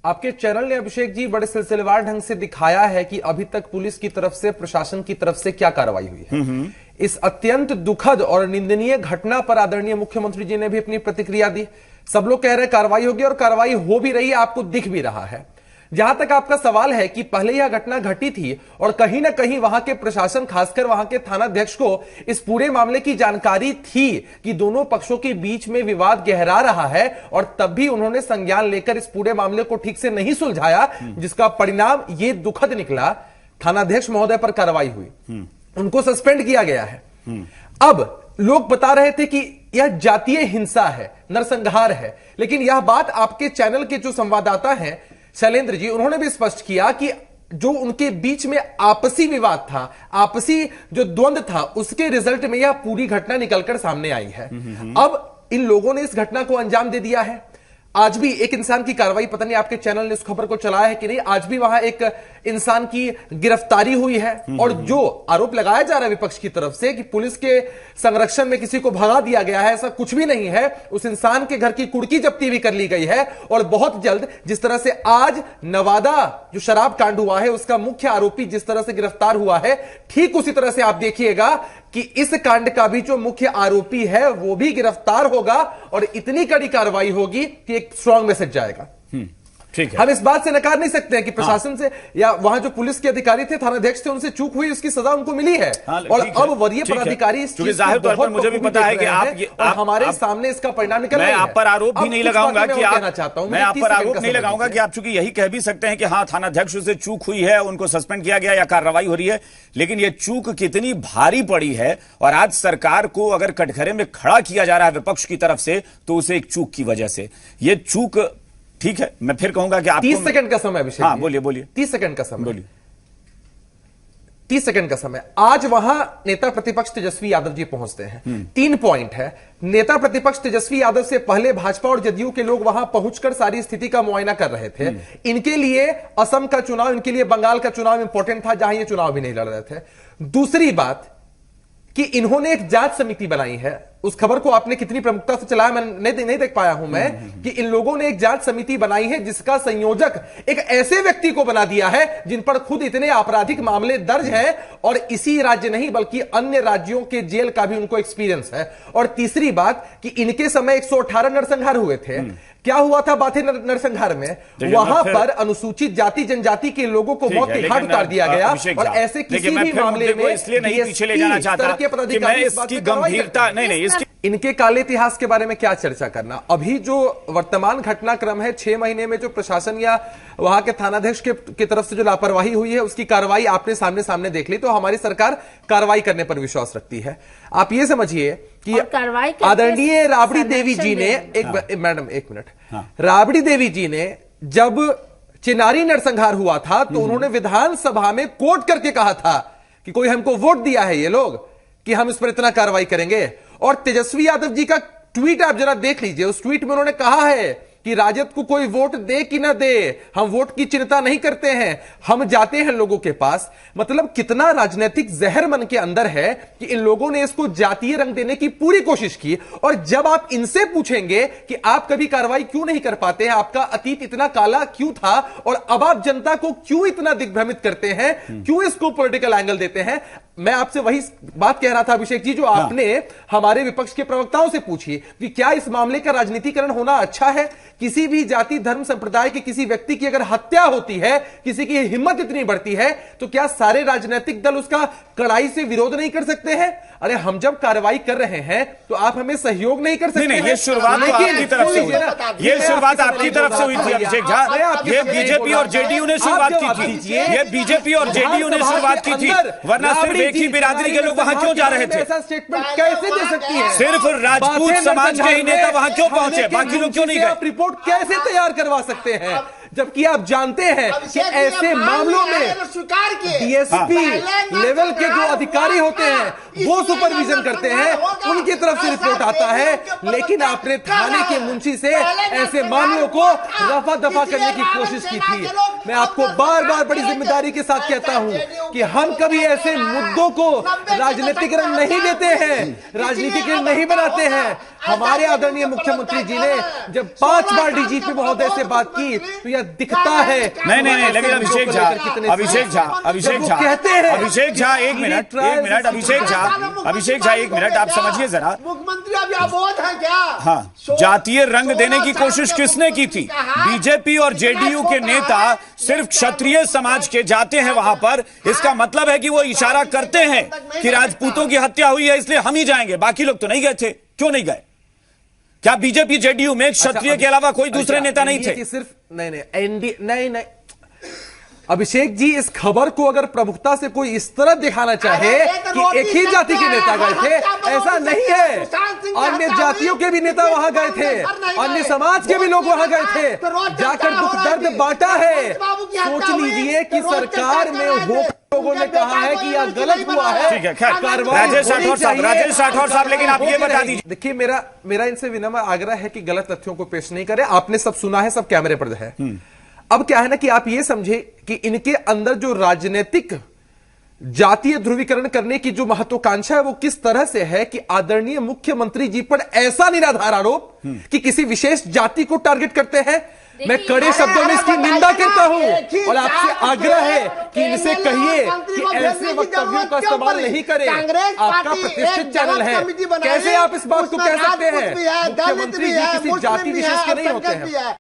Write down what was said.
आपके चैनल ने अभिषेक जी बड़े सिलसिलेवार ढंग से दिखाया है कि अभी तक पुलिस की तरफ से, प्रशासन की तरफ से क्या कार्रवाई हुई है। इस अत्यंत दुखद और निंदनीय घटना पर आदरणीय मुख्यमंत्री जी ने भी अपनी प्रतिक्रिया दी। सब लोग कह रहे हैं कार्रवाई होगी और कार्रवाई हो भी रही है, आपको दिख भी रहा है। जहां तक आपका सवाल है कि पहले यह घटना घटी थी और कहीं ना कहीं वहां के प्रशासन, खासकर वहां के थानाध्यक्ष को इस पूरे मामले की जानकारी थी कि दोनों पक्षों के बीच में विवाद गहरा रहा है, और तब भी उन्होंने संज्ञान लेकर इस पूरे मामले को ठीक से नहीं सुलझाया, जिसका परिणाम ये दुखद निकला। थानाध्यक्ष महोदय पर कार्रवाई हुई, उनको सस्पेंड किया गया है। अब लोग बता रहे थे कि यह जातीय हिंसा है, नरसंहार है, लेकिन यह बात आपके चैनल के जो संवाददाता हैं शैलेंद्र जी, उन्होंने भी स्पष्ट किया कि जो उनके बीच में आपसी विवाद था, आपसी जो द्वंद्व था, उसके रिजल्ट में यह पूरी घटना निकलकर सामने आई है। अब इन लोगों ने इस घटना को अंजाम दे दिया है। आज भी एक इंसान की कार्रवाई, पता नहीं आपके चैनल ने इस खबर को चलाया है कि नहीं, आज भी वहां एक इंसान की गिरफ्तारी हुई है। और जो आरोप लगाया जा रहा है विपक्ष की तरफ से कि पुलिस के संरक्षण में किसी को भगा दिया गया है, ऐसा कुछ भी नहीं है। उस इंसान के घर की कुर्की जब्ती भी कर ली गई है, और बहुत जल्द जिस तरह से आज नवादा जो शराब कांड हुआ है उसका मुख्य आरोपी जिस तरह से गिरफ्तार हुआ है, ठीक उसी तरह से आप देखिएगा कि इस कांड का भी जो मुख्य आरोपी है वो भी गिरफ्तार होगा, और इतनी कड़ी कार्रवाई होगी कि एक स्ट्रांग मैसेज जाएगा। ठीक है, हम इस बात से नकार नहीं सकते हैं कि प्रशासन से या वहां जो पुलिस के अधिकारी थे, थानाध्यक्ष थे, उनसे चूक हुई, उसकी सजा उनको मिली है। और अब वरीय पदाधिकारी इस चीज जाहिर तौर पर मुझे भी पता है कि आप हमारे सामने इसका परिणाम निकल रहा है। मैं आप पर आरोप भी नहीं लगाऊंगा कि आप, मैं आप पर आरोप नहीं लगाऊंगा कि आप चूंकि यही कह भी सकते हैं कि हाँ थानाध्यक्ष से चूक हुई है, उनको सस्पेंड किया गया या कार्रवाई हो रही है, लेकिन यह चूक कितनी भारी पड़ी है और आज सरकार को अगर कटघरे में खड़ा किया जा रहा है विपक्ष की तरफ से, तो उसे एक चूक की वजह से ये चूक, ठीक है, मैं फिर कहूंगा कि आप 30 सेकंड का समय अभिषेक। हाँ बोलिए 30 सेकंड का समय बोलिए। 30 सेकंड का समय। आज वहां नेता प्रतिपक्ष तेजस्वी यादव जी पहुंचते हैं। 3 पॉइंट है। नेता प्रतिपक्ष तेजस्वी यादव से पहले भाजपा और जदयू के लोग वहां पहुंचकर सारी स्थिति का मुआयना कर रहे थे। इनके लिए असम का चुनाव, इनके लिए बंगाल का चुनाव इंपॉर्टेंट था, जहां ये चुनाव भी नहीं लड़ रहे थे। दूसरी बात कि इन्होंने एक जांच समिति बनाई है। उस खबर को आपने कितनी प्रमुखता से चलाया मैं नहीं देख पाया हूं मैं, कि इन लोगों ने एक जांच समिति बनाई है जिसका संयोजक एक ऐसे व्यक्ति को बना दिया है जिन पर खुद इतने आपराधिक मामले दर्ज हैं, और इसी राज्य नहीं बल्कि अन्य राज्यों के जेल का भी उनको एक्सपीरियंस है। और तीसरी बात कि इनके समय 118 नरसंहार हुए थे। क्या हुआ था बाथे नरसंहार में? वहां पर अनुसूचित जाति जनजाति के लोगों को मौत के घाट उतार दिया गया, और ऐसे किसी भी मामले में इसलिए नहीं पीछे ले जाना चाहता कि मैं इसकी गंभीरता नहीं इनके काले इतिहास के बारे में क्या चर्चा करना। अभी जो वर्तमान घटनाक्रम है, 6 महीने में जो प्रशासन या वहां के थानाध्यक्ष की तरफ से जो लापरवाही हुई है उसकी कार्रवाई आपने सामने देख ली, तो हमारी सरकार कार्रवाई करने पर विश्वास रखती है। आप ये समझिए कि आदरणीय राबड़ी देवी जी ने मैडम एक मिनट, राबड़ी देवी जी ने जब चिनारी नरसंहार हुआ था तो उन्होंने विधानसभा में कोट करके कहा था कि कोई हमको वोट दिया है ये लोग कि हम इस पर इतना कार्रवाई करेंगे। और तेजस्वी यादव जी का ट्वीट आप जरा देख लीजिए। उस ट्वीट में उन्होंने कहा है कि राजद को कोई वोट दे कि ना दे, हम वोट की चिंता नहीं करते हैं, हम जाते हैं लोगों के पास। मतलब कितना राजनीतिक जहर मन के अंदर है कि इन लोगों ने इसको जातीय रंग देने की पूरी कोशिश की। और जब आप इनसे पूछेंगे कि आप कभी कार्रवाई क्यों नहीं कर पाते हैं, आपका अतीत इतना काला क्यों था, और अब आप जनता को क्यों इतना दिग्भ्रमित करते हैं, क्यों इसको पॉलिटिकल एंगल देते हैं, मैं आपसे वही बात कह रहा था अभिषेक जी जो आपने हमारे विपक्ष के प्रवक्ताओं से पूछी कि क्या इस मामले का राजनीतिकरण होना अच्छा है। किसी भी जाति धर्म संप्रदाय के किसी व्यक्ति की अगर हत्या होती है, किसी की हिम्मत इतनी बढ़ती है, तो क्या सारे राजनीतिक दल उसका कड़ाई से विरोध नहीं कर सकते हैं? अरे हम जब कार्रवाई कर रहे हैं तो आप हमें सहयोग नहीं कर सकते? नहीं, ये शुरुआत तो आपकी तरफ से हुई, ये शुरुआत आपकी तरफ से हुई थी अभिषेक झा। ये बीजेपी और जेडीयू ने शुरुआत की थी, ये बीजेपी और जेडीयू ने शुरुआत की थी, वरना सिर्फ एक ही बिरादरी के लोग वहां क्यों जा रहे थे? ऐसा स्टेटमेंट कैसे दे सकती है? सिर्फ राजपूत समाज के ही नेता वहां क्यों पहुंचे, बाकी लोग क्यों नहीं गए? आप रिपोर्ट कैसे तैयार करवा सकते हैं जबकि आप जानते हैं कि ऐसे मामलों में डीएसपी लेवल के जो अधिकारी होते हैं वो सुपरविजन करते हैं, उनकी तरफ से रिपोर्ट आता है, लेकिन आपने थाने के मुंशी से ऐसे मामलों को रफा दफा करने की कोशिश की थी। मैं आपको बार बार बड़ी जिम्मेदारी के साथ कहता हूं कि हम कभी ऐसे मुद्दों को राजनीतिक रंग नहीं देते हैं, राजनीतिक रंग नहीं बनाते हैं। हमारे आदरणीय मुख्यमंत्री जी ने जब 5 बार डीजीपी महोदय से बात की तो यह दिखता है। नहीं, लेकिन अभिषेक झा कहते हैं, अभिषेक झा एक मिनट, अभिषेक झा एक मिनट, आप समझिए जरा। मुख्यमंत्री अभी अबोध है क्या? हाँ, जातीय रंग देने की कोशिश किसने की थी? बीजेपी और जेडीयू के नेता सिर्फ क्षत्रिय समाज के जाते हैं वहां पर। इसका मतलब है कि वो इशारा करते हैं कि राजपूतों की हत्या हुई है इसलिए हम ही जाएंगे, बाकी लोग तो नहीं गए थे। क्यों नहीं गए? क्या बीजेपी जेडीयू में क्षत्रिय के अलावा कोई दूसरे नेता नहीं थे? सिर्फ नहीं, अभिषेक जी, इस खबर को अगर प्रमुखता से कोई इस तरह दिखाना चाहे कि एक ही जाति के नेता गए थे, ऐसा नहीं है। अन्य जातियों के भी नेता वहां गए थे, अन्य समाज के भी लोग वहां गए थे, जाकर दुख दर्द बांटा है। सोच लीजिए कि सरकार में वो लोगों ने कहा है कि यह गलत हुआ है। ठीक है, खैर, राजेश राठौर साहब, लेकिन आप ये बता दीजिए। देखिए, मेरा इनसे विनम्र आग्रह है कि गलत तथ्यों को पेश नहीं करें। आपने सब सुना है, सब कैमरे पर है। अब क्या है ना कि आप ये समझे कि इनके अंदर जो राजनीतिक जातीय ध्रुवीकरण करने की जो महत्वाकांक्षा है वो किस तरह से है कि आदरणीय मुख्यमंत्री जी पर ऐसा निराधार आरोप कि किसी विशेष जाति को टारगेट करते हैं। मैं कड़े शब्दों में इसकी निंदा करता हूं और आपसे आग्रह है कि इनसे कहिए कि ऐसे वक्तव्यों का इस्तेमाल नहीं करें। आपका प्रतिष्ठित चैनल है, कैसे आप इस बात को कह सकते हैं? मुख्यमंत्री जी किसी जाति विशेष के नहीं होते हैं।